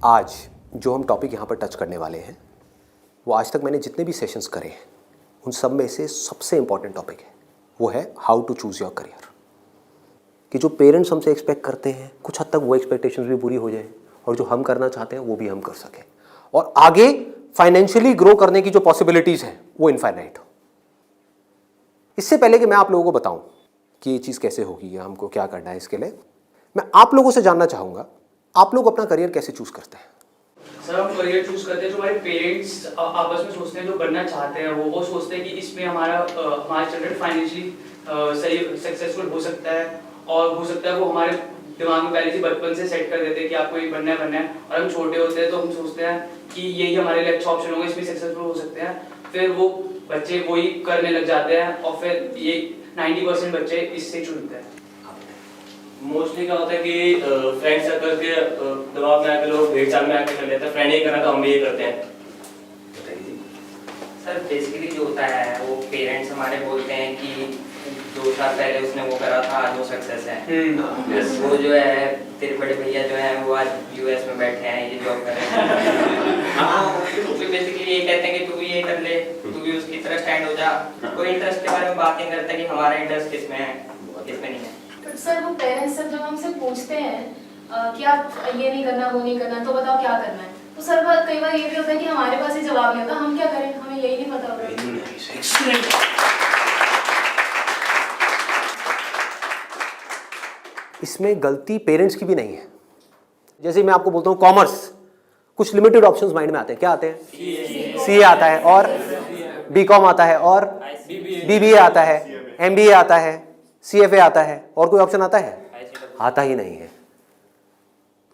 आज जो हम टॉपिक यहाँ पर टच करने वाले हैं वो आज तक मैंने जितने भी सेशंस करे हैं उन सब में से सबसे इम्पॉर्टेंट टॉपिक है, वो है how to choose your career. कि जो पेरेंट्स हमसे एक्सपेक्ट करते हैं कुछ हद तक वो एक्सपेक्टेशंस भी पूरी हो जाए और जो हम करना चाहते हैं वो भी हम कर सकें और आगे फाइनेंशियली ग्रो करने की जो पॉसिबिलिटीज़ हैं वो इनफाइनाइट हो। इससे पहले कि मैं आप लोगों को बताऊं कि ये चीज़ कैसे होगी या हमको क्या करना है, इसके लिए मैं आप लोगों से जानना चाहूँगा आप लोग अपना करियर कैसे चूज़ करते हैं। सर हम करियर चूज करते हैं जो हमारे पेरेंट्स आपस में सोचते हैं, जो बनना चाहते हैं वो सोचते हैं कि इसमें हमारा चिल्ड्रन फाइनेंशियली सही सक्सेसफुल हो सकता है और हो सकता है वो हमारे दिमाग में पहले से बचपन से सेट कर देते हैं कि आपको ये बनना है और हम छोटे होते हैं तो हम सोचते हैं कि यही हमारे लिए अच्छा ऑप्शन होगा, इसमें सक्सेसफुल हो सकते हैं। फिर वो बच्चे वही करने लग जाते हैं और फिर ये 90% बच्चे इससे चुनते हैं। मोस्टली क्या होता है कि फ्रेंड सर्कल के दबाव में आके लोग भेड़-चाल में आके कर लेते हैं, फ्रेंड ये करना तो हम भी ये करते हैं। सर बेसिकली जो होता है वो पेरेंट्स हमारे बोलते हैं कि 2 साल पहले उसने वो करा था, आज वो सक्सेस है। वो जो है तेरे बड़े भैया जो है वो आज यूएस में बैठे हैं, ये जॉब कर रहे हैं। हाँ, तो बेसिकली ये कहते हैं कि तू भी ये कर ले, तू भी उसकी तरह स्टैंड हो जा। कोई इंटरेस्ट के बारे में बात नहीं करता कि हमारा इंटरेस्ट किसमें है किसमें नहीं है। सर वो पेरेंट्स जब हमसे पूछते हैं कि आप ये नहीं करना वो नहीं करना तो बताओ क्या करना है, तो सर कई बार ये भी होता है कि हमारे पास ही जवाब नहीं होता, हम क्या करें, हमें यही नहीं पता होता। इसमें गलती पेरेंट्स की भी नहीं है। जैसे मैं आपको बोलता हूँ कॉमर्स, कुछ लिमिटेड ऑप्शंस माइंड में आते हैं। क्या आते हैं? सीए आता है और बीकॉम आता है और बीबीए आता है, एमबीए आता है, सीएफए आता है, और कोई ऑप्शन आता है? आता ही नहीं है।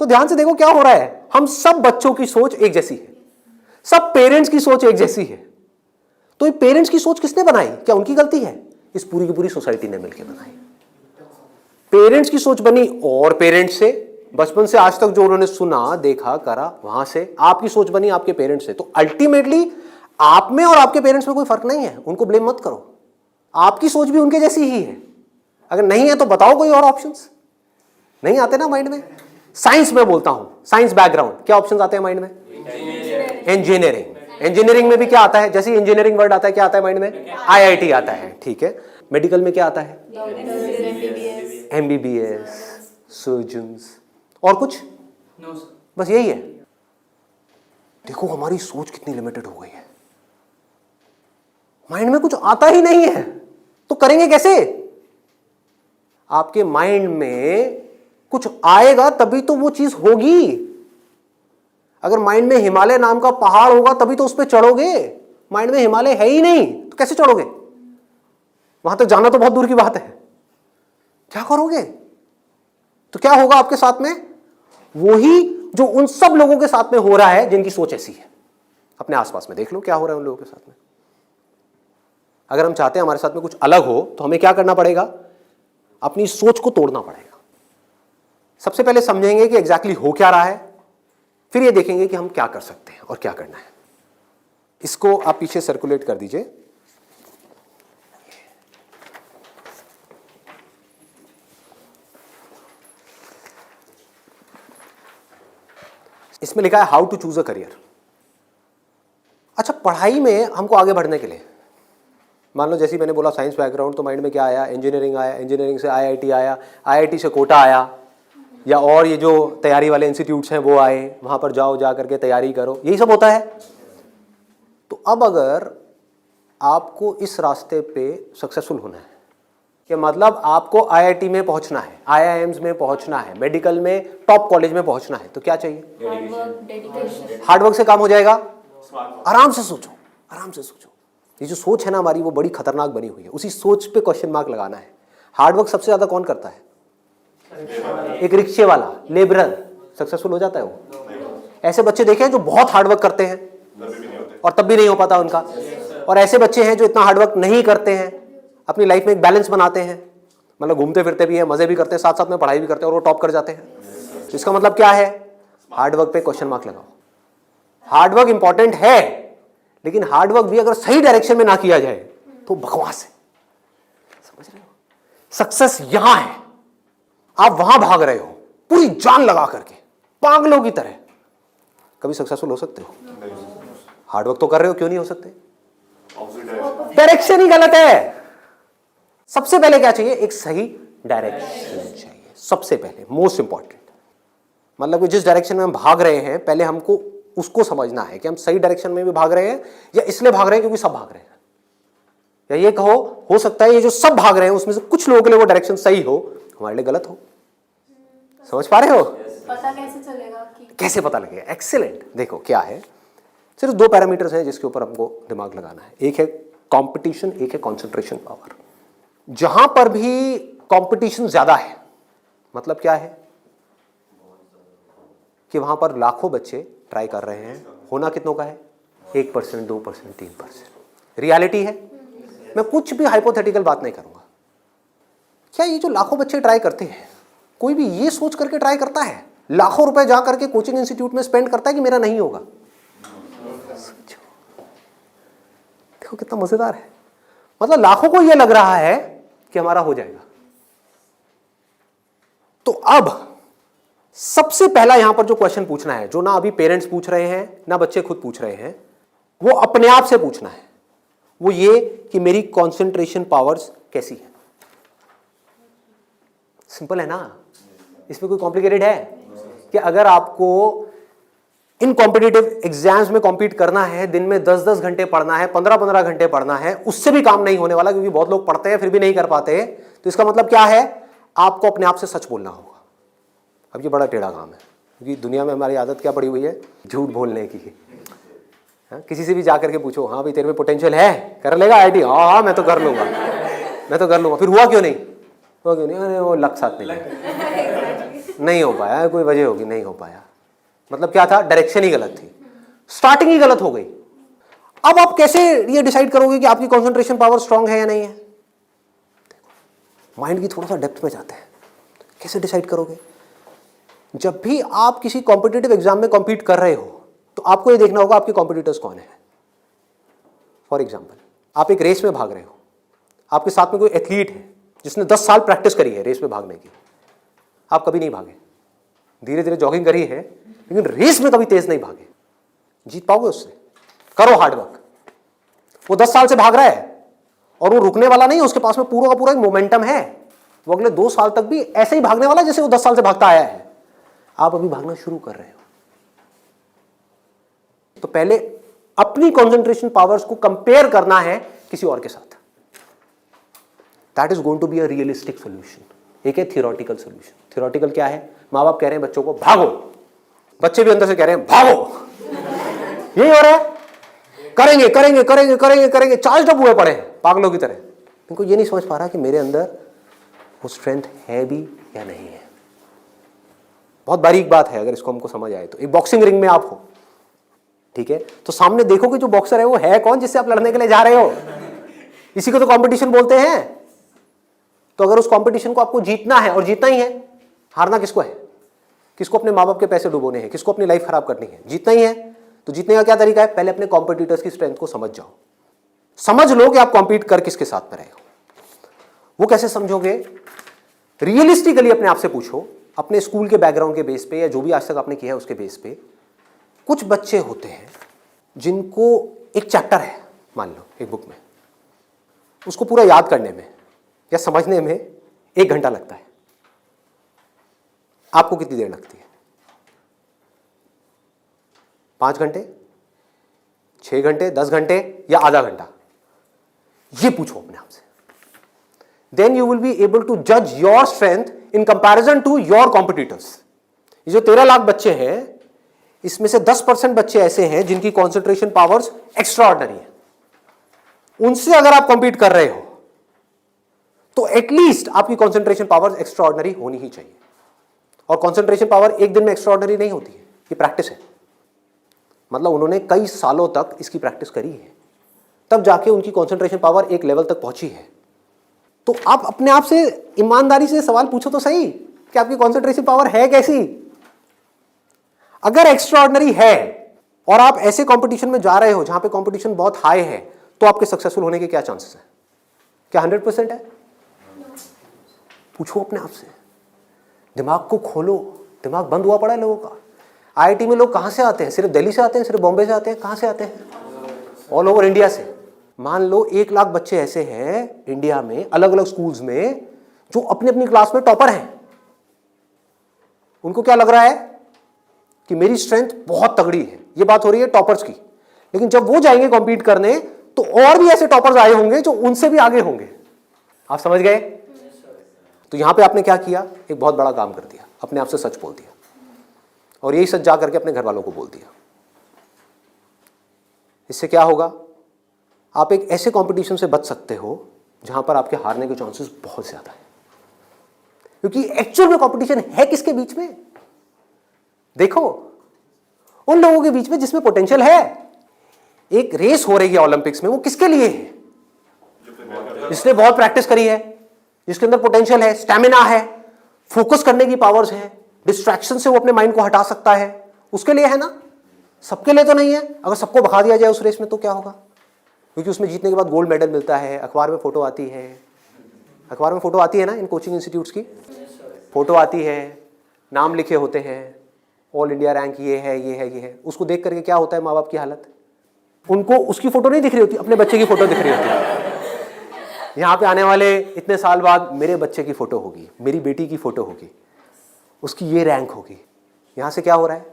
तो ध्यान से देखो क्या हो रहा है। हम सब बच्चों की सोच एक जैसी है, सब पेरेंट्स की सोच एक जैसी है। तो ये पेरेंट्स की सोच किसने बनाई? क्या उनकी गलती है? इस पूरी की पूरी सोसाइटी ने मिलकर बनाई। पेरेंट्स की सोच बनी और पेरेंट्स से बचपन से आज तक जो उन्होंने सुना देखा करा वहां से आपकी सोच बनी आपके पेरेंट्स से। तो अल्टीमेटली आप में और आपके पेरेंट्स में कोई फर्क नहीं है, उनको ब्लेम मत करो। आपकी सोच भी उनके जैसी ही है। अगर नहीं है तो बताओ कोई और ऑप्शंस। नहीं आते ना माइंड में? साइंस में बोलता हूं, साइंस बैकग्राउंड, क्या ऑप्शंस आते हैं माइंड में? इंजीनियरिंग। इंजीनियरिंग में भी क्या आता है? जैसे इंजीनियरिंग वर्ड आता है क्या आता है माइंड में? आईआईटी आता है। ठीक है। मेडिकल में क्या आता है? एमबीबीएस, सर्जन्स, और कुछ? नो सर, बस यही है। देखो हमारी सोच कितनी लिमिटेड हो गई है। माइंड में कुछ आता ही नहीं है तो करेंगे कैसे? आपके माइंड में कुछ आएगा तभी तो वो चीज होगी। अगर माइंड में हिमालय नाम का पहाड़ होगा तभी तो उस पर चढ़ोगे। माइंड में हिमालय है ही नहीं तो कैसे चढ़ोगे? वहां तक जाना तो बहुत दूर की बात है। क्या करोगे? तो क्या होगा आपके साथ में? वही जो उन सब लोगों के साथ में हो रहा है जिनकी सोच ऐसी है। अपने आसपास में देख लो क्या हो रहा है उन लोगों के साथ में। अगर हम चाहते हैं हमारे साथ में कुछ अलग हो तो हमें क्या करना पड़ेगा? अपनी सोच को तोड़ना पड़ेगा। सबसे पहले समझेंगे कि एग्जैक्टली हो क्या रहा है, फिर ये देखेंगे कि हम क्या कर सकते हैं और क्या करना है। इसको आप पीछे सर्कुलेट कर दीजिए। इसमें लिखा है how to choose a career. अच्छा, पढ़ाई में हमको आगे बढ़ने के लिए मान लो जैसे मैंने बोला साइंस बैकग्राउंड, तो माइंड में क्या आया? इंजीनियरिंग आया, इंजीनियरिंग से आईआईटी आया, आईआईटी से कोटा आया, या और ये जो तैयारी वाले इंस्टीट्यूट्स हैं वो आए, वहाँ पर जाओ, जा करके तैयारी करो, यही सब होता है। तो अब अगर आपको इस रास्ते पे सक्सेसफुल होना है कि मतलब आपको आईआईटी में पहुँचना है, आईआईएम्स में पहुँचना है, मेडिकल में टॉप कॉलेज में पहुँचना है, तो क्या चाहिए? हार्डवर्क से काम हो जाएगा। आराम से सोचो, आराम से सोचो। ये जो सोच है ना हमारी वो बड़ी खतरनाक बनी हुई है। उसी सोच पे क्वेश्चन मार्क लगाना है। हार्डवर्क सबसे ज्यादा कौन करता है? एक रिक्शे वाला, लेबरर सक्सेसफुल हो जाता है वो। ऐसे बच्चे देखे हैं जो बहुत हार्डवर्क करते हैं और तब भी नहीं हो पाता उनका, और ऐसे बच्चे हैं जो इतना हार्डवर्क नहीं करते हैं, अपनी लाइफ में एक बैलेंस बनाते हैं, मतलब घूमते फिरते भी हैं, मजे भी करते हैं, साथ साथ में पढ़ाई भी करते हैं और वो टॉप कर जाते हैं। तो इसका मतलब क्या है? हार्डवर्क पे क्वेश्चन मार्क लगाओ। हार्डवर्क इंपॉर्टेंट है, लेकिन हार्डवर्क भी अगर सही डायरेक्शन में ना किया जाए तो बकवास है। समझ रहे हो? सक्सेस यहां है, आप वहां भाग रहे हो पूरी जान लगा करके पागलों की तरह, कभी सक्सेसफुल हो सकते हो? हार्डवर्क तो कर रहे हो, क्यों नहीं हो सकते? डायरेक्शन ही गलत है। सबसे पहले क्या चाहिए? एक सही डायरेक्शन चाहिए, सबसे पहले, मोस्ट इंपॉर्टेंट। मतलब कि जिस डायरेक्शन में हम भाग रहे हैं, पहले हमको उसको समझना है कि हम सही डायरेक्शन में भी भाग रहे हैं या इसलिए भाग रहे हैं क्योंकि सब भाग रहे हैं। या ये कहो, हो सकता है ये जो सब भाग रहे हैं उसमें से कुछ लोगों के लिए वो डायरेक्शन सही हो, हमारे लिए गलत हो। समझ पा रहे हो? पता कैसे चलेगा कि कैसे पता लगेगा? एक्सीलेंट। देखो क्या है, सिर्फ 2 पैरामीटर्स हैं जिसके ऊपर हमको दिमाग लगाना है। एक है कंपटीशन, एक है कंसंट्रेशन पावर। जहां पर भी कंपटीशन ज्यादा है, मतलब क्या है कि वहां पर लाखों बच्चे ट्राई कर रहे हैं, होना कितनों का है? 1%, 2%, 3%। रियलिटी है। मैं कुछ भी हाइपोथेटिकल बात नहीं करूंगा। क्या ये जो लाखों बच्चे ट्राई करते हैं, कोई भी ये सोच करके ट्राई करता है, लाखों रुपए जा करके कोचिंग इंस्टीट्यूट में स्पेंड करता है कि मेरा नहीं होगा? देखो कितना मजेदार है। मतलब लाखों को यह लग रहा है कि हमारा हो जाएगा। तो अब सबसे पहला यहां पर जो क्वेश्चन पूछना है, जो ना अभी पेरेंट्स पूछ रहे हैं ना बच्चे खुद पूछ रहे हैं, वो अपने आप से पूछना है। वो ये कि मेरी कंसंट्रेशन पावर्स कैसी है। सिंपल है ना, इसमें कोई कॉम्प्लिकेटेड है? कि अगर आपको इन कॉम्पिटिटिव एग्जाम्स में कॉम्पीट करना है, दिन में 10-10 घंटे पढ़ना है, 15-15 घंटे पढ़ना है, उससे भी काम नहीं होने वाला, क्योंकि बहुत लोग पढ़ते हैं फिर भी नहीं कर पाते। तो इसका मतलब क्या है? आपको अपने आप से सच बोलना होगा। अब ये बड़ा टेढ़ा काम है, क्योंकि दुनिया में हमारी आदत क्या पड़ी हुई है? झूठ बोलने की। हाँ, किसी से भी जा करके पूछो, हाँ भाई तेरे में पोटेंशियल है, कर लेगा आईटी? हाँ मैं तो कर लूंगा, मैं तो कर लूंगा। फिर हुआ क्यों नहीं? हुआ क्यों नहीं? अरे वो लक साथ नहीं हो पाया, कोई वजह होगी, नहीं हो पाया। मतलब क्या था? डायरेक्शन ही गलत थी, स्टार्टिंग ही गलत हो गई। अब आप कैसे ये डिसाइड करोगे कि आपकी कंसंट्रेशन पावर स्ट्रांग है या नहीं है? माइंड की थोड़ा सा डेप्थ में जाते हैं। कैसे डिसाइड करोगे? जब भी आप किसी कॉम्पिटिटिव एग्जाम में कॉम्पीट कर रहे हो, तो आपको ये देखना होगा आपके कॉम्पिटिटर्स कौन है। फॉर एग्जाम्पल, आप एक रेस में भाग रहे हो, आपके साथ में कोई एथलीट है जिसने 10 साल प्रैक्टिस करी है रेस में भागने की। आप कभी नहीं भागे, धीरे धीरे जॉगिंग करी है, लेकिन रेस में कभी तेज नहीं भागे। जीत पाओगे उससे? करो हार्डवर्क। वो 10 साल से भाग रहा है और वो रुकने वाला नहीं है, उसके पास में पूरा का पूरा एक मोमेंटम है। वो अगले 2 साल तक भी ऐसे ही भागने वाला है जैसे वो 10 साल से भागता आया है। आप अभी भागना शुरू कर रहे हो, तो पहले अपनी कंसंट्रेशन पावर्स को कंपेयर करना है किसी और के साथ। That is going to be a realistic solution. एक है थियोरेटिकल सोल्यूशन। थियोरेटिकल क्या है? माँ बाप कह रहे हैं बच्चों को भागो, बच्चे भी अंदर से कह रहे हैं भागो। यही हो रहा है, करेंगे करेंगे करेंगे करेंगे करेंगे, चार्ज अप हुए पड़े हैं पागलों की तरह। इनको ये नहीं समझ पा रहा कि मेरे अंदर वो स्ट्रेंथ है भी या नहीं है। बहुत बारीक बात है, अगर इसको हमको समझ आए तो। एक बॉक्सिंग रिंग में आप हो, ठीक है, तो सामने देखो कि जो बॉक्सर है वो है कौन जिससे आप लड़ने के लिए जा रहे हो। इसी को तो कंपटीशन बोलते हैं। तो अगर उस कंपटीशन को आपको जीतना है, और जीतना ही है, हारना किसको है? किसको अपने माँ बाप के पैसे डुबोने हैं? किसको अपनी लाइफ खराब करनी है? जीतना ही है। तो जीतने का क्या तरीका है? पहले अपने कॉम्पिटिटर्स की स्ट्रेंथ को समझ जाओ। समझ लो कि आप कॉम्पीट कर किसके साथ में रहे हो। वो कैसे समझोगे? रियलिस्टिकली अपने आप से पूछो, अपने स्कूल के बैकग्राउंड के बेस पे या जो भी आज तक आपने किया है उसके बेस पे। कुछ बच्चे होते हैं जिनको एक चैप्टर है, मान लो एक बुक में, उसको पूरा याद करने में या समझने में 1 घंटा लगता है। आपको कितनी देर लगती है? 5 घंटे, 6 घंटे, 10 घंटे या आधा घंटा? ये पूछो अपने आप से। Then you will be able to जज your strength in comparison to your competitors. ये जो 13 लाख बच्चे हैं, इसमें से 10% बच्चे ऐसे हैं जिनकी कॉन्सेंट्रेशन पावर्स एक्स्ट्रा ऑर्डिनरी है। उनसे अगर आप कॉम्पीट कर रहे हो तो एटलीस्ट आपकी कॉन्सेंट्रेशन पावर्स एक्स्ट्रा ऑर्डिनरी होनी ही चाहिए। और कॉन्सेंट्रेशन पावर एक दिन में एक्स्ट्रा ऑर्डिनरी नहीं होती है, ये प्रैक्टिस है। मतलब उन्होंने कई सालों तक इसकी प्रैक्टिस करी है, तब जाके उनकी कॉन्सेंट्रेशन पावर एक लेवल तक पहुंची है। तो आप अपने आप से ईमानदारी से सवाल पूछो तो सही कि आपकी कॉन्सेंट्रेशन पावर है कैसी। अगर एक्स्ट्रा ऑर्डिनरी है और आप ऐसे कंपटीशन में जा रहे हो जहां पे कंपटीशन बहुत हाई है, तो आपके सक्सेसफुल होने के क्या चांसेस हैं? क्या 100% है? पूछो अपने आप से, दिमाग को खोलो। दिमाग बंद हुआ पड़ा है लोगों का। आईआईटी में लोग कहाँ से आते हैं? सिर्फ दिल्ली से आते हैं, सिर्फ बॉम्बे से आते हैं? कहाँ से आते हैं? ऑल ओवर इंडिया से। मान लो 1 लाख बच्चे ऐसे हैं इंडिया में अलग अलग स्कूल्स में जो अपनी अपनी क्लास में टॉपर हैं। उनको क्या लग रहा है कि मेरी स्ट्रेंथ बहुत तगड़ी है। ये बात हो रही है टॉपर्स की। लेकिन जब वो जाएंगे कॉम्पीट करने तो और भी ऐसे टॉपर्स आए होंगे जो उनसे भी आगे होंगे। आप समझ गए? तो यहां पे आपने क्या किया? एक बहुत बड़ा काम कर दिया, अपने आप से सच बोल दिया और यही सच जा करके अपने घर वालों को बोल दिया। इससे क्या होगा? आप एक ऐसे कंपटीशन से बच सकते हो जहां पर आपके हारने के चांसेस बहुत ज्यादा है, क्योंकि एक्चुअल में कंपटीशन है किसके बीच में? देखो, उन लोगों के बीच में जिसमें पोटेंशियल है। एक रेस हो रही है ओलंपिक्स में, वो किसके लिए है? जिसने बहुत प्रैक्टिस करी है, जिसके अंदर पोटेंशियल है, स्टैमिना है, फोकस करने की पावर्स है, डिस्ट्रैक्शन से वो अपने माइंड को हटा सकता है, उसके लिए है ना। सबके लिए तो नहीं है। अगर सबको भगा दिया जाए उस रेस में तो क्या होगा? क्योंकि उसमें जीतने के बाद गोल्ड मेडल मिलता है, अखबार में फोटो आती है। अखबार में फोटो आती है ना, इन कोचिंग इंस्टीट्यूट्स की फोटो आती है, नाम लिखे होते हैं, ऑल इंडिया रैंक ये है, ये है, ये है। उसको देख करके क्या होता है माँ बाप की हालत? उनको उसकी फोटो नहीं दिख रही होती, अपने बच्चे की फोटो दिख रही होती है। यहाँ पे आने वाले इतने साल बाद मेरे बच्चे की फोटो होगी, मेरी बेटी की फोटो होगी, उसकी ये रैंक होगी। यहाँ से क्या हो रहा है?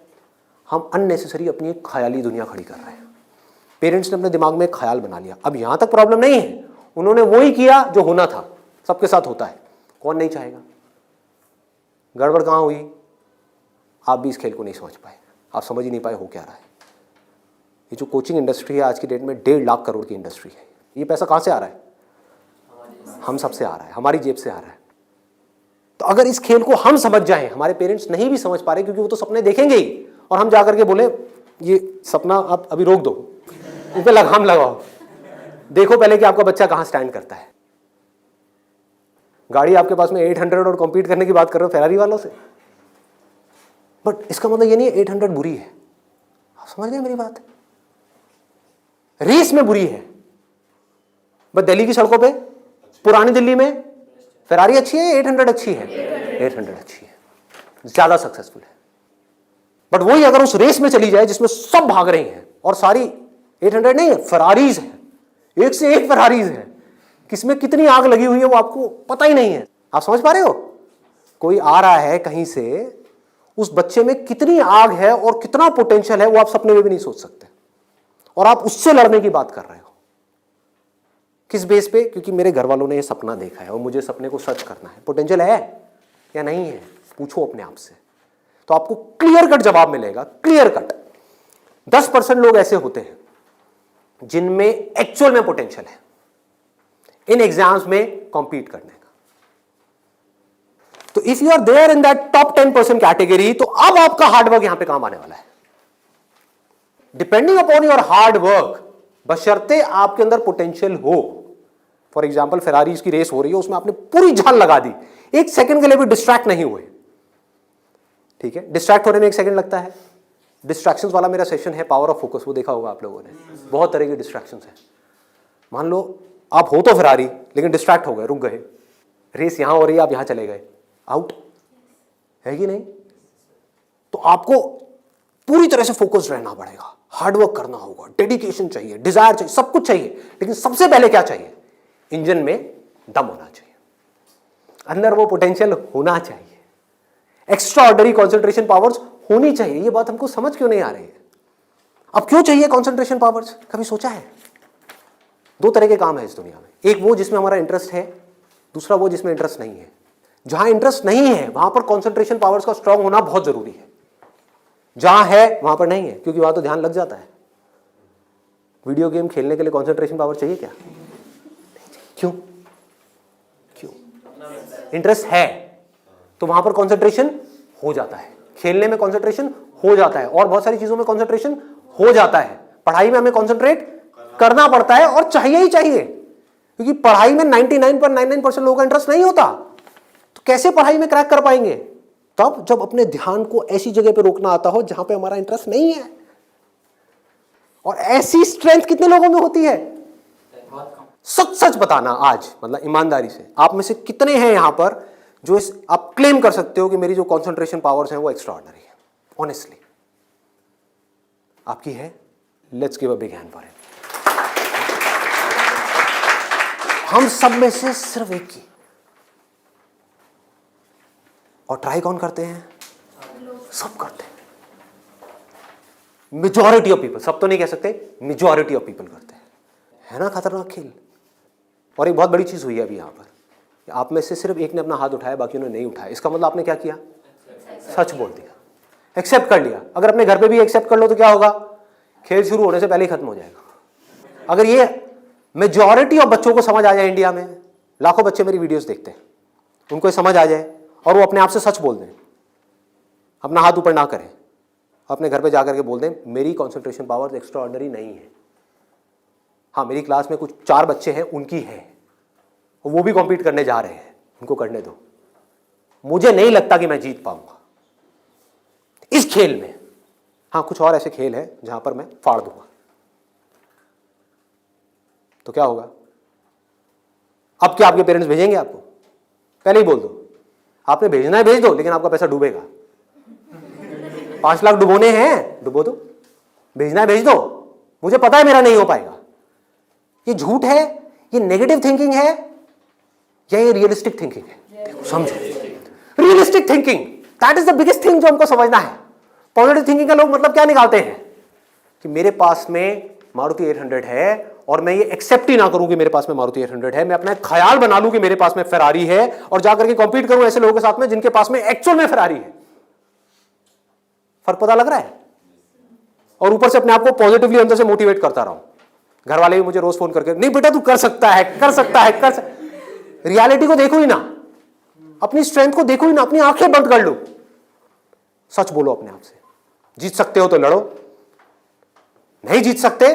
हम अननेसेसरी अपनी एक ख्याली दुनिया खड़ी कर रहे हैं। पेरेंट्स ने अपने दिमाग में एक ख्याल बना लिया। अब यहाँ तक प्रॉब्लम नहीं है, उन्होंने वो ही किया जो होना था। सबके साथ होता है, कौन नहीं चाहेगा? गड़बड़ कहाँ हुई? आप भी इस खेल को नहीं समझ पाए, आप समझ ही नहीं पाए हो क्या रहा है। ये जो कोचिंग इंडस्ट्री है आज की डेट में 1.5 लाख करोड़ की इंडस्ट्री है। ये पैसा कहाँ से आ रहा है? हम सबसे आ रहा है, हमारी जेब से आ रहा है। तो अगर इस खेल को हम समझ जाएं, हमारे पेरेंट्स नहीं भी समझ पा रहे क्योंकि वो तो सपने देखेंगे ही, और हम जाकर के बोले ये सपना आप अभी रोक दो, उस पर लगाम लगाओ, देखो पहले कि आपका बच्चा कहाँ स्टैंड करता है। गाड़ी आपके पास में 800 और कॉम्पीट करने की बात कर रहे हो फेरारी वालों से, बट इसका मतलब ये नहीं है 800 बुरी है। आप समझ गए मेरी बात? रेस में बुरी है, बट दिल्ली की सड़कों पे, पुरानी दिल्ली में फेरारी अच्छी है, 800 अच्छी है? 800 अच्छी है, ज्यादा सक्सेसफुल है। बट वही अगर उस रेस में चली जाए जिसमें सब भाग रही हैं और सारी 800 नहीं है, फरारीज है, एक से एक फरारीज है, किसमें कितनी आग लगी हुई है वो आपको पता ही नहीं है। आप समझ पा रहे हो? कोई आ रहा है कहीं से, उस बच्चे में कितनी आग है और कितना पोटेंशियल है वो आप सपने में भी नहीं सोच सकते, और आप उससे लड़ने की बात कर रहे हो। किस बेस पे? क्योंकि मेरे घर वालों ने ये सपना देखा है और मुझे सपने को सच करना है। पोटेंशियल है या नहीं है? पूछो अपने आप से, तो आपको क्लियर कट जवाब मिलेगा। क्लियर कट 10% लोग ऐसे होते हैं जिनमें एक्चुअल में पोटेंशियल है इन एग्जाम्स में कॉम्पीट करने का। तो if you are there in that top 10% category, तो अब आपका हार्डवर्क यहां पे काम आने वाला है। Depending upon your hard work, बशर्ते आपके अंदर पोटेंशियल हो। फॉर एग्जाम्पल फेरारीज की रेस हो रही है, उसमें आपने पूरी जान लगा दी, एक सेकंड के लिए भी डिस्ट्रैक्ट नहीं हुए। ठीक है, डिस्ट्रैक्ट होने में 1 सेकंड लगता है। डिस्ट्रैक्शंस वाला मेरा सेशन है पावर ऑफ फोकस, वो देखा होगा आप लोगों ने। बहुत तरह की डिस्ट्रैक्शंस है। मान लो आप हो तो फेरारी, लेकिन डिस्ट्रैक्ट हो गए, रुक गए, रेस यहां हो रही है, आप यहां चले गए, आउट है कि नहीं? तो आपको पूरी तरह से फोकस्ड रहना पड़ेगा, हार्डवर्क करना होगा, डेडिकेशन चाहिए, डिजायर चाहिए, सब कुछ चाहिए। लेकिन सबसे पहले क्या चाहिए? इंजन में दम होना चाहिए, अंदर वो पोटेंशियल होना चाहिए, एक्स्ट्रा ऑर्डिनरी कॉन्सेंट्रेशन पावर्स होनी चाहिए। ये बात हमको समझ क्यों नहीं आ रही है? अब क्यों चाहिए कॉन्सेंट्रेशन पावर्स? कभी सोचा है? 2 तरह के काम है इस दुनिया में, एक वो जिसमें हमारा इंटरेस्ट है, दूसरा वो जिसमें इंटरेस्ट नहीं है। जहां इंटरेस्ट नहीं है वहां पर कॉन्सेंट्रेशन पावर्स का स्ट्रांग होना बहुत जरूरी है, जहां है वहां पर नहीं है, क्योंकि वहां तो ध्यान लग जाता है। वीडियो गेम खेलने के लिए कॉन्सेंट्रेशन पावर चाहिए क्या? क्यों? क्यों? इंटरेस्ट है तो वहां पर कॉन्सेंट्रेशन हो जाता है, खेलने में कॉन्सेंट्रेशन हो जाता है, और बहुत सारी चीजों में कॉन्सेंट्रेशन हो जाता है। पढ़ाई में हमें कॉन्सेंट्रेट करना पड़ता है, और चाहिए ही चाहिए, क्योंकि पढ़ाई में 99.99% लोगों का इंटरेस्ट नहीं होता। तो कैसे पढ़ाई में क्रैक कर पाएंगे? तब जब अपने ध्यान को ऐसी जगह पे रोकना आता हो जहां पे हमारा इंटरेस्ट नहीं है। और ऐसी स्ट्रेंथ कितने लोगों में होती है? सच सच बताना आज, मतलब ईमानदारी से, आप में से कितने हैं यहां पर जो आप क्लेम कर सकते हो कि मेरी जो कॉन्सेंट्रेशन पावर्स हैं वो एक्स्ट्रा ऑर्डिनरी है? ऑनेस्टली आपकी है, let's give a big hand for it. हम सब में से सिर्फ एक की, और ट्राई कौन करते हैं? सब करते हैं। मेजॉरिटी ऑफ पीपल, सब तो नहीं कह सकते, मेजॉरिटी ऑफ पीपल करते हैं। है ना खतरनाक खेल। और एक बहुत बड़ी चीज हुई है अभी यहां पर, आप में से सिर्फ एक ने अपना हाथ उठाया, बाकी ने नहीं उठाया। इसका मतलब आपने क्या किया? सच बोल दिया, एक्सेप्ट कर लिया। अगर अपने घर पे भी एक्सेप्ट कर लो तो क्या होगा? खेल शुरू होने से पहले ही खत्म हो जाएगा। अगर ये मेजॉरिटी ऑफ बच्चों को समझ आ जाए, इंडिया में लाखों बच्चे मेरी वीडियोस देखते हैं, उनको ये समझ आ जाए और वो अपने आप से सच बोल दें, अपना हाथ ऊपर ना करें, अपने घर पे जाकर के बोल दें मेरी कंसंट्रेशन पावर एक्स्ट्रा ऑर्डिनरी नहीं है। हाँ, मेरी क्लास में कुछ 4 बच्चे हैं, उनकी है, और वो भी कॉम्पीट करने जा रहे हैं, उनको करने दो। मुझे नहीं लगता कि मैं जीत पाऊंगा इस खेल में। हाँ, कुछ और ऐसे खेल हैं जहां पर मैं फाड़ दूंगा, तो क्या होगा? अब क्या आपके पेरेंट्स भेजेंगे आपको? पहले ही बोल दो, आपने भेजना है भेज दो, लेकिन आपका पैसा डूबेगा। 5 लाख डुबोने हैं, डुबो दो। भेजना है भेज दो, मुझे पता है मेरा नहीं हो पाएगा। ये झूठ है, ये नेगेटिव थिंकिंग है, या ये रियलिस्टिक थिंकिंग है? समझो, realistic thinking, that is the biggest thing जो हमको समझना है। पॉजिटिव थिंकिंग का लोग मतलब क्या निकालते हैं कि मेरे पास में मारुति 800 है, और मैं ये एक्सेप्ट ही ना करूं कि मेरे पास में मारुति 800 है, मैं अपना एक ख्याल बना लूं कि मेरे पास में फेरारी है, और जाकर के कॉम्पीट करूं ऐसे लोगों के साथ में जिनके पास में एक्चुअल में फेरारी है। फर्क पता लग रहा है? और ऊपर से अपने आप को पॉजिटिवली अंदर से मोटिवेट करता रहा हूं। घर वाले भी मुझे रोज फोन करके, नहीं बेटा तू कर सकता है, कर सकता है, कर सकता। रियलिटी को देखो ही ना, अपनी स्ट्रेंथ को देखो ही ना, अपनी आंखें बंद कर लो, सच बोलो अपने आप से। जीत सकते हो तो लड़ो, नहीं जीत सकते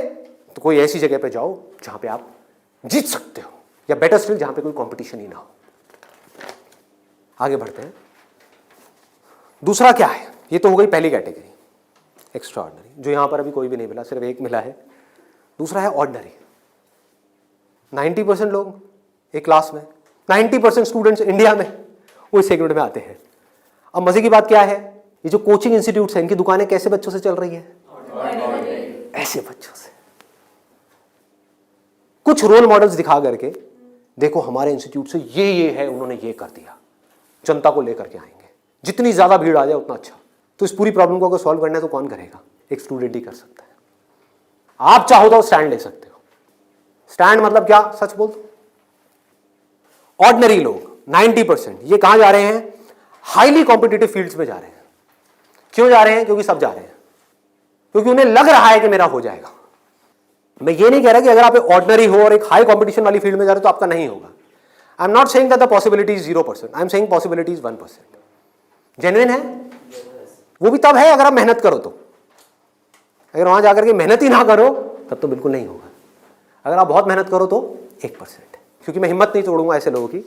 तो कोई ऐसी जगह पे जाओ जहां पे आप जीत सकते हो, या बेटर स्टिल जहां पे कोई कंपटीशन ही ना हो। आगे बढ़ते हैं। दूसरा क्या है? ये तो हो गई पहली कैटेगरी, एक्स्ट्रा ऑर्डिनरी, जो यहां पर अभी कोई भी नहीं मिला, सिर्फ एक मिला है। दूसरा है ऑर्डिनरी। 90% लोग एक क्लास में, 90% स्टूडेंट्स इंडिया में वो इस सेगमेंट में आते हैं। अब मजे की बात क्या है, ये जो कोचिंग इंस्टीट्यूट्स हैं, इनकी दुकानें कैसे बच्चों से चल रही है? ऐसे बच्चों से। कुछ रोल मॉडल्स दिखा करके, देखो हमारे इंस्टीट्यूट से ये है, उन्होंने ये कर दिया, जनता को लेकर के आएंगे। जितनी ज्यादा भीड़ आ जाए उतना अच्छा। तो इस पूरी प्रॉब्लम को अगर सॉल्व करना है तो कौन करेगा? एक स्टूडेंट ही कर सकता है। आप चाहो तो स्टैंड ले सकते हो। स्टैंड मतलब क्या? सच बोल दो। ऑर्डिनरी लोग 90% ये कहां जा रहे हैं? हाईली कॉम्पिटिटिव फील्ड्स में जा रहे हैं। क्यों जा रहे हैं? क्योंकि सब जा रहे हैं, क्योंकि उन्हें लग रहा है कि मेरा हो जाएगा। मैं ये नहीं कह रहा कि अगर आप ऑर्डिनरी हो और एक हाई कॉम्पिटिशन वाली फील्ड में जा रहे हो तो आपका नहीं होगा। I am not saying that the possibility is 0%, I am saying possibility is 1%। Genuine है वो भी तब है अगर आप मेहनत करो तो। अगर वहां जाकर के मेहनत ही ना करो तब तो बिल्कुल नहीं होगा। अगर आप बहुत मेहनत करो तो 1%। क्योंकि मैं हिम्मत नहीं तोड़ूंगा ऐसे लोगों की।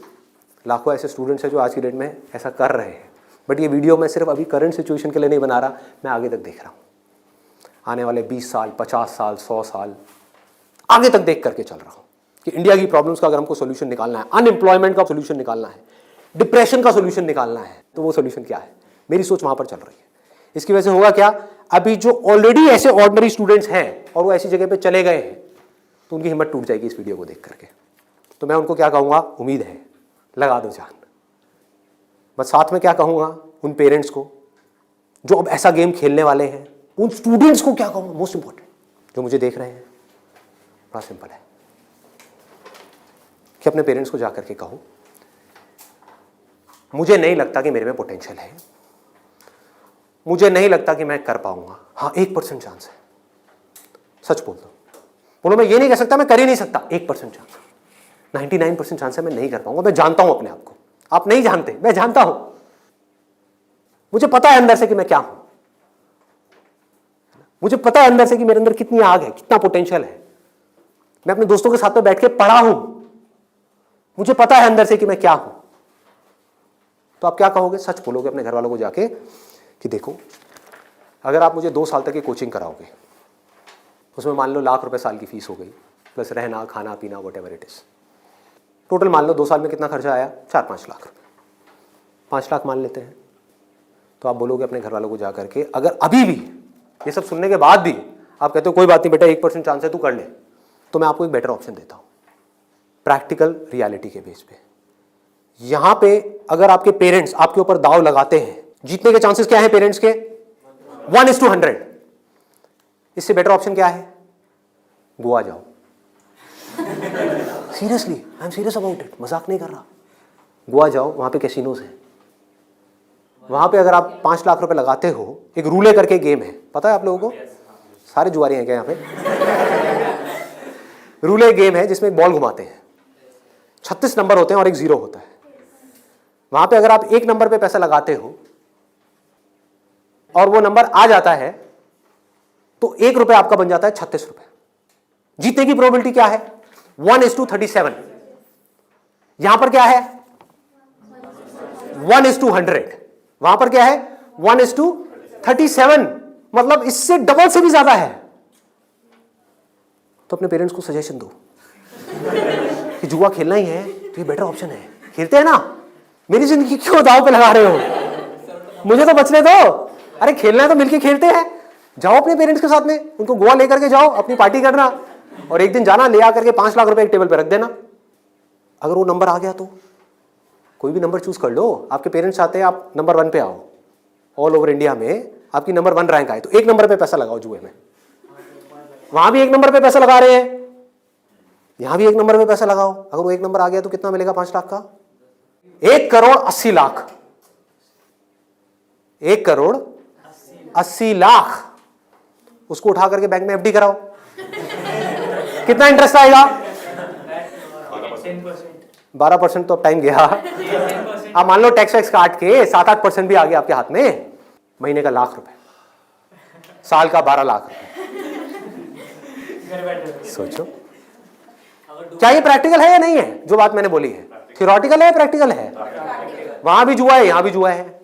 लाखों ऐसे स्टूडेंट्स हैं जो आज की डेट में ऐसा कर रहे हैं। बट ये वीडियो मैं सिर्फ अभी करंट सिचुएशन के लिए नहीं बना रहा, मैं आगे तक देख रहा हूँ। आने वाले 20 साल, 50 साल, 100 साल आगे तक देख करके चल रहा हूँ कि इंडिया की प्रॉब्लम्स का अगर हमको सोल्यूशन निकालना है, अनएम्प्लॉयमेंट का सोल्यूशन निकालना है, डिप्रेशन का सोल्यूशन निकालना है, तो वो सोल्यूशन क्या है? मेरी सोच वहां पर चल रही है। इसकी वजह से होगा क्या? अभी जो ऑलरेडी ऐसे ऑर्डिनरी स्टूडेंट्स हैं और वो ऐसी जगह पे चले गए हैं, तो उनकी हिम्मत टूट जाएगी इस वीडियो को देख करके। तो मैं उनको क्या कहूँगा? उम्मीद है, लगा दो जान। बस साथ में क्या कहूँगा उन पेरेंट्स को जो अब ऐसा गेम खेलने वाले हैं, उन स्टूडेंट्स को क्या कहूँगा? मोस्ट इंपॉर्टेंट जो मुझे देख रहे हैं, बड़ा सिंपल है कि अपने पेरेंट्स को जाकर के कहो मुझे नहीं लगता कि मेरे में पोटेंशियल है, मुझे नहीं लगता कि मैं कर पाऊंगा। हाँ, 1% चांस है। सच बोल दो। बोलो मैं ये नहीं कह सकता मैं कर ही नहीं सकता, 1% चांस, 99% चांस है मैं नहीं कर पाऊंगा। मैं जानता हूं अपने आप को, आप नहीं जानते, मैं जानता हूं। मुझे पता है अंदर से कि मैं क्या हूं, मुझे पता है अंदर से कि मेरे अंदर कितनी आग है, कितना पोटेंशियल है। मैं अपने दोस्तों के साथ में बैठ के पढ़ा हूं, मुझे पता है अंदर से कि मैं क्या हूं। तो आप क्या कहोगे? सच बोलोगे अपने घर वालों को जाके कि देखो अगर आप मुझे 2 साल तक की कोचिंग कराओगे, उसमें मान लो ₹1,00,000 साल की फीस हो गई, प्लस रहना खाना पीना what ever it is, total मान लो 2 साल में कितना खर्चा आया? 4-5 लाख रुपए। 5 लाख मान लेते हैं। तो आप बोलोगे अपने घर वालों को जाकर के, अगर अभी भी ये सब सुनने के बाद भी आप कहते हो कोई बात नहीं बेटा 1% चांस है तू कर ले, तो मैं आपको एक बेटर ऑप्शन देता हूँ प्रैक्टिकल रियलिटी के बेस पे। यहां पे अगर आपके पेरेंट्स आपके ऊपर दाव लगाते हैं, जीतने के चांसेस क्या है पेरेंट्स के? 1:100। इससे बेटर ऑप्शन क्या है? गोवा जाओ। Seriously, I am serious about it, मजाक नहीं कर रहा। गोवा जाओ, वहां पे कैसीनोज हैं। वहां पे अगर आप 5 लाख रुपए लगाते हो, एक रूले करके गेम है, पता है आप लोगों को? सारे जुआरी हैं क्या यहाँ पे? रूले गेम है जिसमें एक बॉल घुमाते हैं, 36 नंबर होते हैं और एक 0 होता है। वहां पे अगर आप 1 नंबर पे पैसा लगाते हो और वो नंबर आ जाता है तो 1 रुपए आपका बन जाता है 36 रुपए। जीतने की प्रोबेबिलिटी क्या है? 1:37। यहां पर क्या है? 1:100। वहां पर क्या है? 1:37, मतलब इससे डबल से भी ज्यादा है। तो अपने पेरेंट्स को सजेशन दो कि जुआ खेलना ही है तो ये बेटर ऑप्शन है, खेलते हैं ना। मेरी जिंदगी क्यों दांव पे लगा रहे हो? मुझे तो बचने दो। अरे खेलना है तो मिलके खेलते हैं। जाओ अपने पेरेंट्स के साथ में, उनको गोवा लेकर के जाओ, अपनी पार्टी करना, और एक दिन जाना ले आकर के 5 लाख रुपए एक टेबल पे रख देना। अगर वो नंबर आ गया तो कोई भी नंबर चूज कर लो। आपके पेरेंट्स चाहते हैं आप नंबर 1 पे आओ, ऑल ओवर इंडिया में आपकी नंबर 1 रैंक आए, तो 1 नंबर पे पैसा लगाओ जुए में। वहां भी 1 नंबर पे पैसा लगा रहे हैं, यहां भी 1 नंबर पे पैसा लगाओ। अगर वो 1 नंबर आ गया तो कितना मिलेगा? 5 लाख का 1,80,00,000। 1,80,00,000 उसको उठा करके बैंक में एफडी कराओ। कितना इंटरेस्ट आएगा? 12%। तो अब टाइम गया। आप मान लो टैक्स वैक्स काट के 7-8% भी आ गया आपके हाथ में, महीने का 1,00,000 रुपए, साल का 12 लाख रुपए। सोचो क्या ये प्रैक्टिकल है या नहीं है? जो बात मैंने बोली है थियोरेटिकल है, प्रैक्टिकल है। वहां भी जुआ है, यहां भी जुआ है।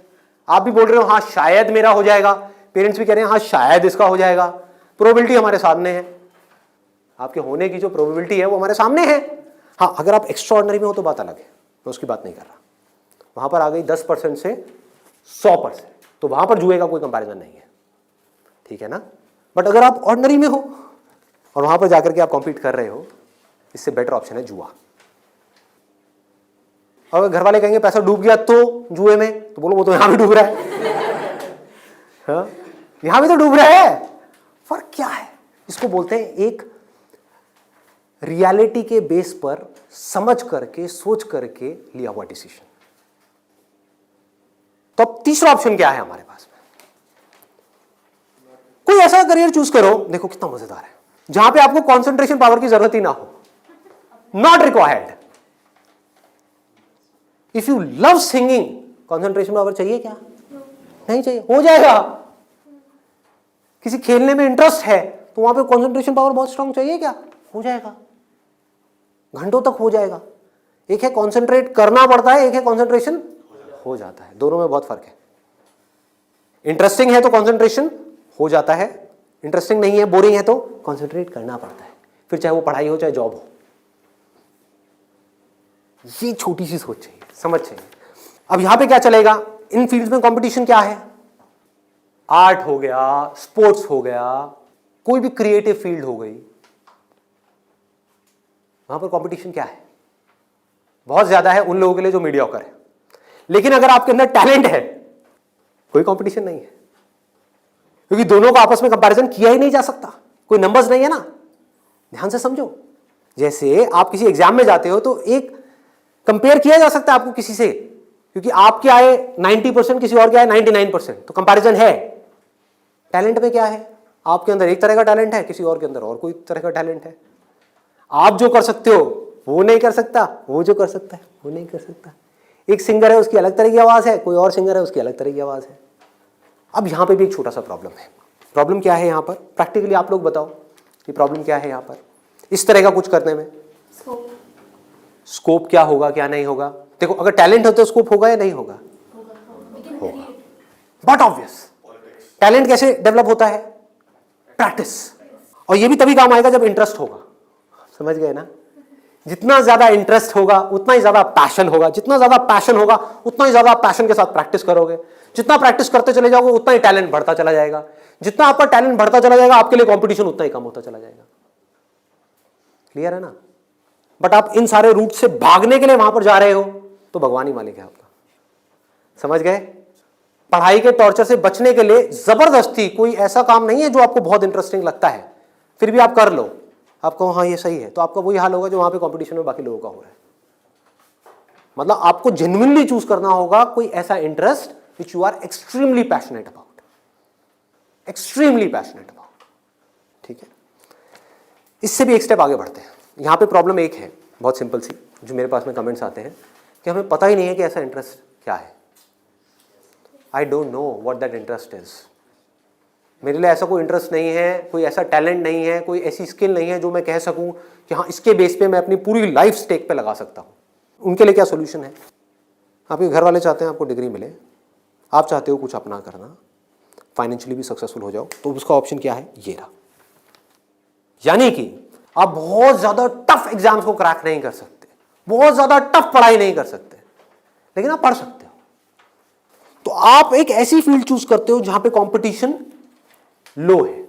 आप भी बोल रहे हो हाँ शायद मेरा हो जाएगा, पेरेंट्स भी कह रहे हैं हाँ शायद इसका हो जाएगा। प्रोबेबिलिटी हमारे सामने है, आपके होने की जो प्रोबेबिलिटी है वो हमारे सामने है। हाँ अगर आप एक्स्ट्राऑर्डिनरी में हो तो बात अलग है, मैं उसकी बात नहीं कर रहा। वहां पर आ गई 10% से 100%, तो वहां पर जुए का कोई कंपैरिजन नहीं है, ठीक है ना। बट अगर आप ऑर्डिनरी में हो और वहां पर जाकर के आप कॉम्पीट कर रहे हो, इससे बेटर ऑप्शन है जुआ। और घर वाले कहेंगे पैसा डूब गया तो जुए में, तो बोलो वो तो यहां भी डूब रहा है। हाँ? यहां भी तो डूब रहा है। फर्क क्या है? इसको बोलते हैं एक रियलिटी के बेस पर समझ करके सोच करके लिया हुआ डिसीजन। तो अब तीसरा ऑप्शन क्या है हमारे पास में? कोई ऐसा करियर चूज करो, देखो कितना मजेदार है, जहां पे आपको कंसंट्रेशन पावर की जरूरत ही ना हो, not required. If you love singing, concentration power चाहिए क्या? नहीं चाहिए, हो जाएगा। किसी खेलने में इंटरेस्ट है तो वहां पे कंसंट्रेशन पावर बहुत स्ट्रांग चाहिए क्या? हो जाएगा, घंटों तक हो जाएगा। एक है कंसंट्रेट करना पड़ता है, एक है कंसंट्रेशन हो जाता है। दोनों में बहुत फर्क है। इंटरेस्टिंग है तो कंसंट्रेशन हो जाता है, इंटरेस्टिंग नहीं है, बोरिंग है तो कंसंट्रेट करना पड़ता है, फिर चाहे वो पढ़ाई हो चाहे जॉब हो। ये छोटी सी सोच चाहिए, समझ चाहिए। अब यहां पे क्या चलेगा? इन फील्ड्स में कंपटीशन क्या है? आर्ट हो गया, स्पोर्ट्स हो गया, कोई भी क्रिएटिव फील्ड हो गई, वहां पर कंपटीशन क्या है? बहुत ज्यादा है उन लोगों के लिए जो मीडियोकर है। लेकिन अगर आपके अंदर टैलेंट है, कोई कंपटीशन नहीं है, क्योंकि दोनों को आपस में कंपैरिजन किया ही नहीं जा सकता, कोई नंबर्स नहीं है ना। ध्यान से समझो, जैसे आप किसी एग्जाम में जाते हो तो एक कंपेयर किया जा सकता है आपको किसी से, क्योंकि आपके आए 90%, किसी और के आए 99%, तो कंपैरिजन है। टैलेंट में क्या है? आपके अंदर एक तरह का टैलेंट है, किसी और के अंदर और कोई तरह का टैलेंट है। आप जो कर सकते हो वो नहीं कर सकता, वो जो कर सकता है वो नहीं कर सकता। एक सिंगर है उसकी अलग तरह की आवाज है, कोई और सिंगर है उसकी अलग तरह की आवाज है। अब यहां पे भी एक छोटा सा प्रॉब्लम है। प्रॉब्लम क्या है यहां पर? प्रैक्टिकली आप लोग बताओ कि प्रॉब्लम क्या है यहां पर इस तरह का कुछ करने में? स्कोप क्या होगा, क्या नहीं होगा? देखो अगर टैलेंट हो तो स्कोप होगा या नहीं होगा? होगा। बट ऑब्वियस, टैलेंट कैसे डेवलप होता है? प्रैक्टिस। और ये भी तभी काम आएगा जब इंटरेस्ट होगा। समझ गए ना? जितना ज्यादा इंटरेस्ट होगा उतना ही ज्यादा पैशन होगा, जितना ज्यादा पैशन होगा उतना ही ज्यादा पैशन के साथ प्रैक्टिस करोगे, जितना प्रैक्टिस करते चले जाओगे उतना ही टैलेंट बढ़ता चला जाएगा, जितना आपका टैलेंट बढ़ता चला जाएगा आपके लिए कंपटीशन उतना ही कम होता चला जाएगा। क्लियर है ना? बट आप इन सारे रूट से भागने के लिए वहां पर जा रहे हो तो भगवान ही मालिक है आपका। समझ गए? पढ़ाई के टॉर्चर से बचने के लिए जबरदस्ती कोई ऐसा काम नहीं है जो आपको बहुत इंटरेस्टिंग लगता है फिर भी आप कर लो, आप कहो हाँ ये सही है, तो आपका वही हाल होगा जो वहां पे कंपटीशन में बाकी लोगों का हो रहा है। मतलब आपको जेन्युइनली चूज करना होगा कोई ऐसा interest which you are extremely passionate about, extremely passionate about. ठीक है, इससे भी एक स्टेप आगे बढ़ते हैं। यहां पे प्रॉब्लम एक है बहुत सिंपल सी, जो मेरे पास में कमेंट्स आते हैं कि हमें पता ही नहीं है कि ऐसा इंटरेस्ट क्या है। I don't know what that interest is. मेरे लिए ऐसा कोई इंटरेस्ट नहीं है, कोई ऐसा टैलेंट नहीं है, कोई ऐसी स्किल नहीं है जो मैं कह सकूं कि हाँ इसके बेस पे मैं अपनी पूरी लाइफ स्टेक पे लगा सकता हूं। उनके लिए क्या सोल्यूशन है? आपके घर वाले चाहते हैं आपको डिग्री मिले, आप चाहते हो कुछ अपना करना, फाइनेंशियली भी सक्सेसफुल हो जाओ, तो उसका ऑप्शन क्या है? ये रहा। यानी कि आप बहुत ज्यादा टफ एग्जाम्स को क्रैक नहीं कर सकते, बहुत ज्यादा टफ पढ़ाई नहीं कर सकते, लेकिन आप पढ़ सकते हो। तो आप एक ऐसी फील्ड चूज करते हो जहां पे कंपटीशन लो है,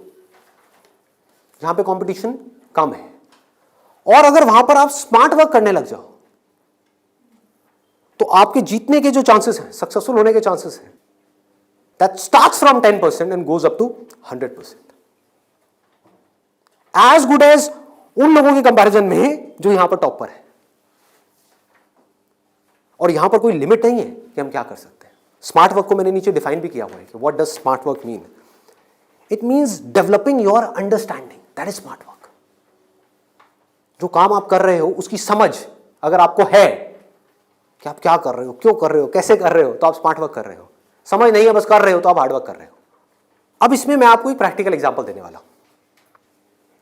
जहां पे कंपटीशन कम है, और अगर वहां पर आप स्मार्ट वर्क करने लग जाओ तो आपके जीतने के जो चांसेस हैं, सक्सेसफुल होने के चांसेस हैं, that starts from 10% and goes up to 100%, as good as उन लोगों के कंपैरिजन में जो यहां पर टॉपर है। और यहां पर कोई लिमिट नहीं है कि हम क्या कर सकते हैं। स्मार्ट वर्क को मैंने नीचे डिफाइन भी किया हुआ है कि what does smart work mean. It means developing your understanding, that is smart work. जो काम आप कर रहे हो उसकी समझ अगर आपको है कि आप क्या कर रहे हो, क्यों कर रहे हो, कैसे कर रहे हो, तो आप स्मार्ट वर्क कर रहे हो। समझ नहीं है बस कर रहे हो तो आप हार्ड वर्क कर रहे हो। अब इसमें मैं आपको एक प्रैक्टिकल एग्जांपल देने वाला हूं।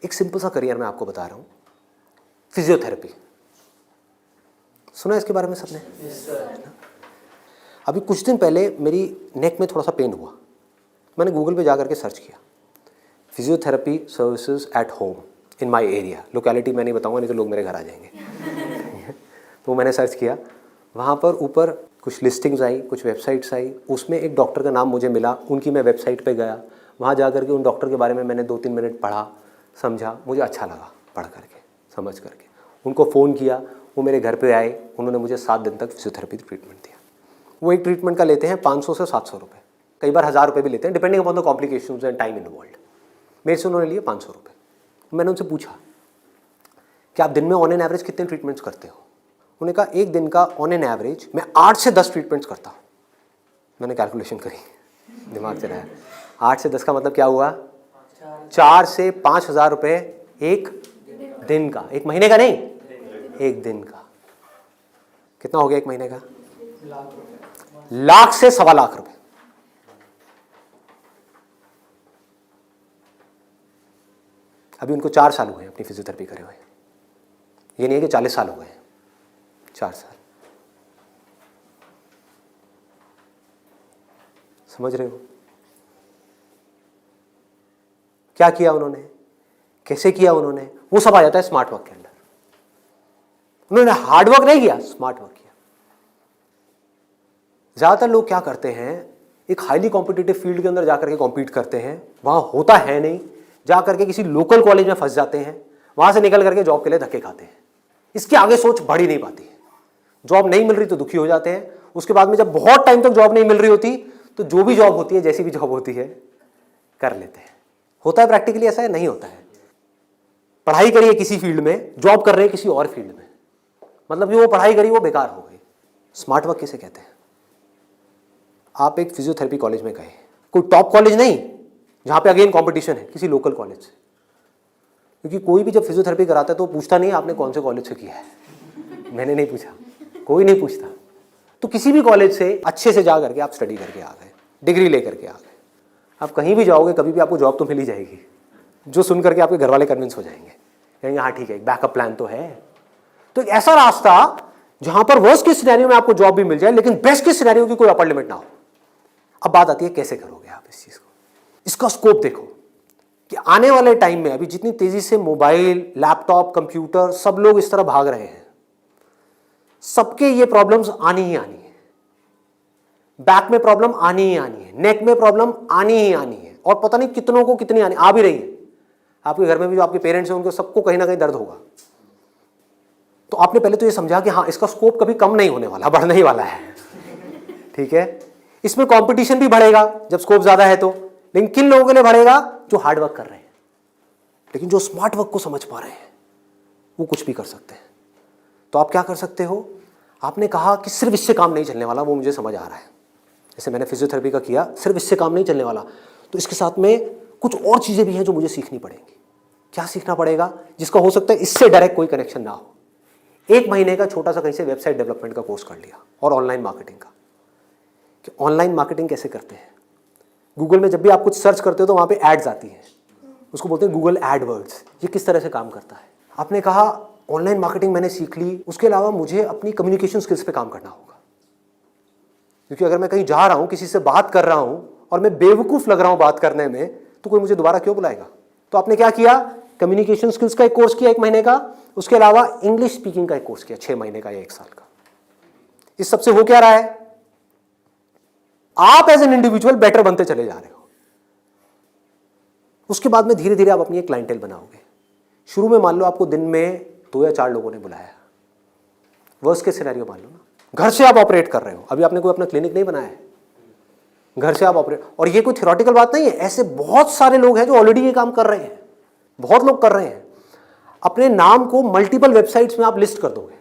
एक सिंपल सा करियर मैं आपको बता रहा हूं, फिजियोथेरेपी। सुना इसके बारे में सबने? अभी कुछ दिन पहले मेरी नेक में थोड़ा सा पेन हुआ, मैंने गूगल पे जाकर के सर्च किया physiotherapy services at home in my area. Locality मैं नहीं बताऊंगा, नहीं तो लोग मेरे घर आ जाएंगे। तो मैंने सर्च किया, वहाँ पर ऊपर कुछ लिस्टिंग्स आई, कुछ वेबसाइट्स आई, उसमें एक डॉक्टर का नाम मुझे मिला, उनकी मैं वेबसाइट पे गया, वहाँ जा करके उन डॉक्टर के बारे में मैंने 2-3 मिनट पढ़ा, समझा, मुझे अच्छा लगा पढ़ करके, समझ करके। उनको फ़ोन किया, वो मेरे घर पे आए, उन्होंने मुझे 7 दिन तक फिजियोथेरेपी ट्रीटमेंट दिया। वो एक ट्रीटमेंट का लेते हैं 500 से 700 रुपये, कई बार 1000 रुपये भी लेते हैं, depending upon the complications and time involved. मेरे से उन्होंने लिए 500 रुपये। मैंने उनसे पूछा कि आप दिन में ऑन एन एवरेज कितने ट्रीटमेंट्स करते हो? उन्होंने कहा एक दिन का ऑन एन एवरेज मैं 8 से 10 ट्रीटमेंट्स करता हूँ। मैंने कैलकुलेशन करी, दिमाग चलाया, 8 से 10 का मतलब क्या हुआ? 4 से 5,000 रुपये एक दिन का, एक महीने का नहीं, एक दिन का। कितना हो गया एक महीने का? लाख से 1.25 लाख रुपए। अभी उनको 4 साल हुए अपनी फिजियोथेरेपी करे हुए, ये नहीं है कि 40 साल हो गए, 4 साल। समझ रहे हो क्या किया उन्होंने, कैसे किया उन्होंने? वो सब आ जाता है स्मार्ट वर्क के अंदर। उन्होंने हार्ड वर्क नहीं किया, स्मार्ट वर्क किया। ज्यादातर लोग क्या करते हैं, एक हाईली कॉम्पिटिटिव फील्ड के अंदर जाकर के कॉम्पीट करते हैं, वहां होता है नहीं, जाकर के किसी लोकल कॉलेज में फंस जाते हैं, वहां से निकल करके जॉब के लिए धक्के खाते हैं। इसके आगे सोच बढ़ ही नहीं पाती है। जॉब नहीं मिल रही तो दुखी हो जाते हैं, उसके बाद में जब बहुत टाइम तक जॉब नहीं मिल रही होती तो जो भी जॉब होती है, जैसी भी जॉब होती है, कर लेते हैं। होता है प्रैक्टिकली ऐसा है? नहीं होता है। पढ़ाई करिए किसी फील्ड में, जॉब कर रहे हैं किसी और फील्ड में, मतलब जो वो पढ़ाई करी वो बेकार हो गई। स्मार्ट वर्क किसे कहते हैं? आप एक फिजियोथेरेपी कॉलेज में गए, कोई टॉप कॉलेज नहीं जहां पे अगेन कंपटीशन है, किसी लोकल कॉलेज से। क्योंकि कोई भी जब फिजियोथेरेपी कराता है तो पूछता नहीं आपने कौन से कॉलेज से किया है। मैंने नहीं पूछा, कोई नहीं पूछता। तो किसी भी कॉलेज से अच्छे से जा करके आप स्टडी करके आ गए, डिग्री लेकर के आ गए, आप कहीं भी जाओगे कभी भी आपको जॉब तो मिल ही जाएगी, जो सुन करके आपके घर वाले कन्विंस हो जाएंगे, कहेंगे हाँ ठीक है, बैकअप प्लान तो है। तो एक ऐसा रास्ता जहां पर वर्स्ट केस सिनेरियो में आपको जॉब भी मिल जाए, लेकिन बेस्ट केस सिनेरियो की कोई अपर लिमिट ना हो। अब बात आती है कैसे करोगे आप इस चीज को। इसका स्कोप देखो, कि आने वाले टाइम में अभी जितनी तेजी से मोबाइल, लैपटॉप, कंप्यूटर सब लोग इस तरह भाग रहे हैं, सबके ये प्रॉब्लम्स आनी ही आनी है। बैक में प्रॉब्लम आनी ही आनी है, नेक में प्रॉब्लम आनी ही आनी है, और पता नहीं कितनों को कितनी आनी आ भी रही है। आपके घर में भी जो आपके पेरेंट्स हैं उनको सबको कहीं ना कहीं दर्द होगा। तो आपने पहले तो ये समझा कि हाँ, इसका स्कोप कभी कम नहीं होने वाला, बढ़ने ही वाला है। ठीक है, इसमें कंपटीशन भी बढ़ेगा जब स्कोप ज्यादा है तो, लेकिन किन लोगों के लिए बढ़ेगा? जो हार्ड वर्क कर रहे हैं, लेकिन जो स्मार्ट वर्क को समझ पा रहे हैं वो कुछ भी कर सकते हैं। तो आप क्या कर सकते हो? आपने कहा कि सिर्फ इससे काम नहीं चलने वाला, वो मुझे समझ आ रहा है। जैसे मैंने फिजियोथेरेपी का किया, सिर्फ इससे काम नहीं चलने वाला, तो इसके साथ में कुछ और चीजें भी हैं जो मुझे सीखनी पड़ेंगी। क्या सीखना पड़ेगा? जिसका हो सकता है इससे डायरेक्ट कोई कनेक्शन ना हो। 1 महीने का छोटा सा कहीं से वेबसाइट डेवलपमेंट का कोर्स कर लिया, और ऑनलाइन मार्केटिंग का, कि ऑनलाइन मार्केटिंग कैसे करते हैं। गूगल में जब भी आप कुछ सर्च करते हो तो वहाँ पे एड्स आती हैं, उसको बोलते हैं गूगल एडवर्ड्स। ये किस तरह से काम करता है? आपने कहा ऑनलाइन मार्केटिंग मैंने सीख ली, उसके अलावा मुझे अपनी कम्युनिकेशन स्किल्स पे काम करना होगा, क्योंकि अगर मैं कहीं जा रहा हूँ, किसी से बात कर रहा हूँ और मैं बेवकूफ़ लग रहा हूँ बात करने में, तो कोई मुझे दोबारा क्यों बुलाएगा? तो आपने क्या किया? कम्युनिकेशन स्किल्स का एक कोर्स किया 1 महीने का, उसके अलावा इंग्लिश स्पीकिंग का एक कोर्स किया 6 महीने का या 1 साल का। इस सबसे हो क्या रहा है? आप एज एन इंडिविजुअल बेटर बनते चले जा रहे हो। उसके बाद में धीरे धीरे आप अपनी एक क्लाइंटेल बनाओगे। शुरू में मान लो आपको दिन में 2 या 4 लोगों ने बुलाया, वर्स्ट केस सिनेरियो मान लो ना, घर से आप ऑपरेट कर रहे हो, अभी आपने कोई अपना क्लिनिक नहीं बनाया है, घर से आप ऑपरेट, और ये कोई थ्योरेटिकल बात नहीं है, ऐसे बहुत सारे लोग हैं जो ऑलरेडी ये काम कर रहे हैं, बहुत लोग कर रहे हैं। अपने नाम को मल्टीपल वेबसाइट्स में आप लिस्ट कर दोगे,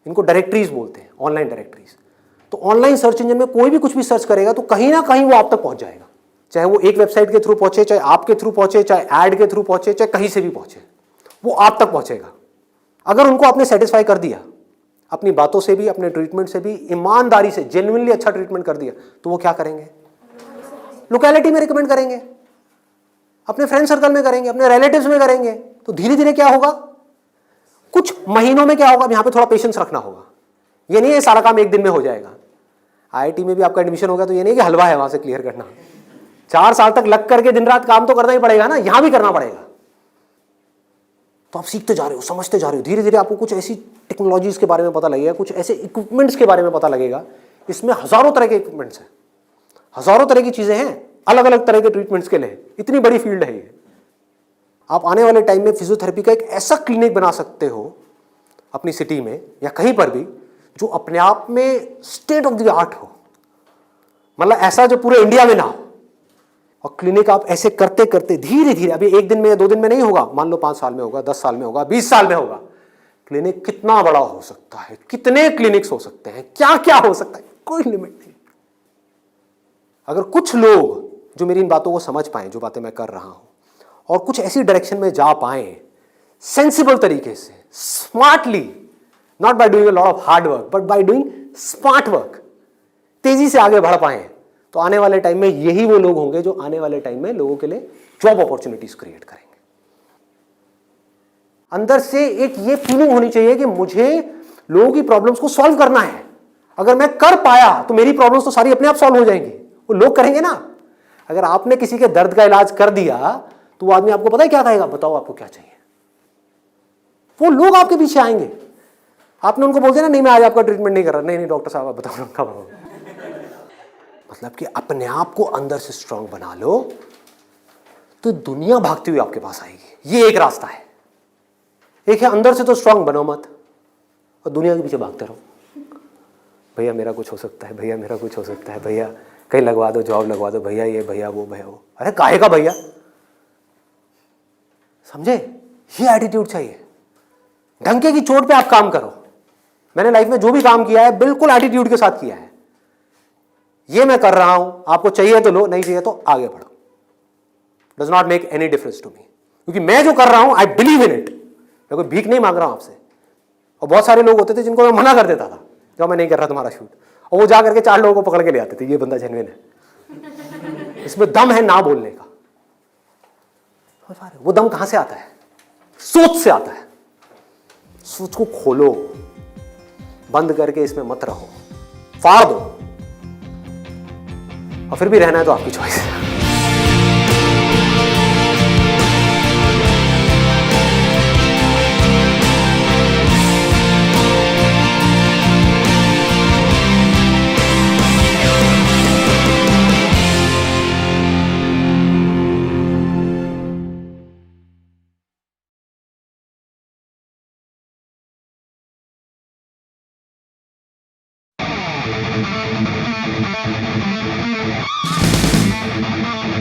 इनको डायरेक्टरीज बोलते हैं, ऑनलाइन डायरेक्टरीज। तो ऑनलाइन सर्च इंजन में कोई भी कुछ भी सर्च करेगा तो कहीं ना कहीं वो आप तक पहुंच जाएगा, चाहे वो एक वेबसाइट के थ्रू पहुंचे, चाहे आपके थ्रू पहुंचे, चाहे ऐड के थ्रू पहुंचे, चाहे कहीं से भी पहुंचे, वो आप तक पहुंचेगा। अगर उनको आपने सेटिस्फाई कर दिया, अपनी बातों से भी, अपने ट्रीटमेंट से भी, ईमानदारी से, जेन्युइनली अच्छा ट्रीटमेंट कर दिया, तो वो क्या करेंगे? लोकेलिटी में रिकमेंड करेंगे, अपने फ्रेंड सर्कल में करेंगे, अपने रिलेटिव्स में करेंगे। तो धीरे धीरे क्या होगा? कुछ महीनों में क्या होगा? यहाँ पे थोड़ा पेशेंस रखना होगा। ये नहीं है सारा काम 1 दिन में हो जाएगा। आईआईटी में भी आपका एडमिशन हो गया तो ये नहीं कि हलवा है वहां से क्लियर करना, 4 साल तक लग करके दिन रात काम तो करना ही पड़ेगा ना, यहां भी करना पड़ेगा। तो आप सीखते जा रहे हो, समझते जा रहे हो, धीरे धीरे आपको कुछ ऐसी टेक्नोलॉजीज के बारे में पता लगेगा, कुछ ऐसे इक्विपमेंट्स के बारे में पता लगेगा। इसमें हजारों तरह के इक्विपमेंट्स हैं, हजारों तरह की चीजें हैं, अलग अलग तरह के ट्रीटमेंट्स के लिए। इतनी बड़ी फील्ड है ये। आप आने वाले टाइम में फिजियोथेरेपी का एक ऐसा क्लिनिक बना सकते हो अपनी सिटी में या कहीं पर भी, जो अपने आप में स्टेट ऑफ द आर्ट हो, मतलब ऐसा जो पूरे इंडिया में ना हो। और क्लिनिक आप ऐसे करते करते धीरे धीरे, अभी 1 दिन में या 2 दिन में नहीं होगा, मान लो 5 साल में होगा, 10 साल में होगा, 20 साल में होगा। क्लिनिक कितना बड़ा हो सकता है, कितने क्लिनिक्स हो सकते हैं, क्या क्या हो सकता है, कोई लिमिट नहीं। अगर कुछ लोग जो मेरी इन बातों को समझ पाए, जो बातें मैं कर रहा हूं, और कुछ ऐसी डायरेक्शन में जा पाए सेंसिबल तरीके से, smartly, not by doing a lot of hard work but by doing smart work, तेजी से आगे बढ़ पाए, तो आने वाले टाइम में यही वो लोग होंगे जो आने वाले टाइम में लोगों के लिए जॉब अपॉर्चुनिटीज क्रिएट करेंगे। अंदर से एक ये फीलिंग होनी चाहिए कि मुझे लोगों की प्रॉब्लम्स को सॉल्व करना है। अगर मैं कर पाया तो मेरी प्रॉब्लम्स तो सारी अपने आप सॉल्व हो जाएंगी, वो लोग करेंगे ना। अगर आपने किसी के दर्द का इलाज कर दिया तो वो आदमी आपको पता है क्या कहेगा? बताओ आपको क्या चाहिए। वो लोग आपके पीछे आएंगे। आपने उनको बोल दिया ना, नहीं मैं आज आपका ट्रीटमेंट नहीं कर रहा, नहीं नहीं डॉक्टर साहब आप बताओ कब आओ। मतलब कि अपने आप को अंदर से स्ट्रांग बना लो तो दुनिया भागती हुई आपके पास आएगी। ये एक रास्ता है। एक है अंदर से तो स्ट्रांग बनो मत और दुनिया के पीछे भागते रहो। भैया मेरा कुछ हो सकता है, भैया मेरा कुछ हो सकता है, भैया कहीं लगवा दो, जॉब लगवा दो, भैया ये भैया वो भैया वो। अरे काहे का भैया, समझे? ये एटीट्यूड चाहिए। डंके की चोट पे आप काम करो। मैंने लाइफ में जो भी काम किया है बिल्कुल एटीट्यूड के साथ किया है। ये मैं कर रहा हूं, आपको चाहिए तो लो, नहीं चाहिए तो आगे बढ़ो। Does not make any difference to me, क्योंकि मैं जो कर रहा हूं आई बिलीव इन इट। मैं कोई भीख नहीं मांग रहा हूं आपसे। और बहुत सारे लोग होते थे जिनको मैं मना कर देता था, जो मैं नहीं कर रहा तुम्हारा शूट, और वो जा करके 4 लोगों को पकड़ के ले आते थे, ये बंदा जेन्युइन है, इसमें दम है ना बोलने का। वो दम कहां से आता है? सोच से आता है। सोच को खोलो, बंद करके इसमें मत रहो, फाड़ दो। और फिर भी रहना है तो आपकी चॉइस है। Thank you.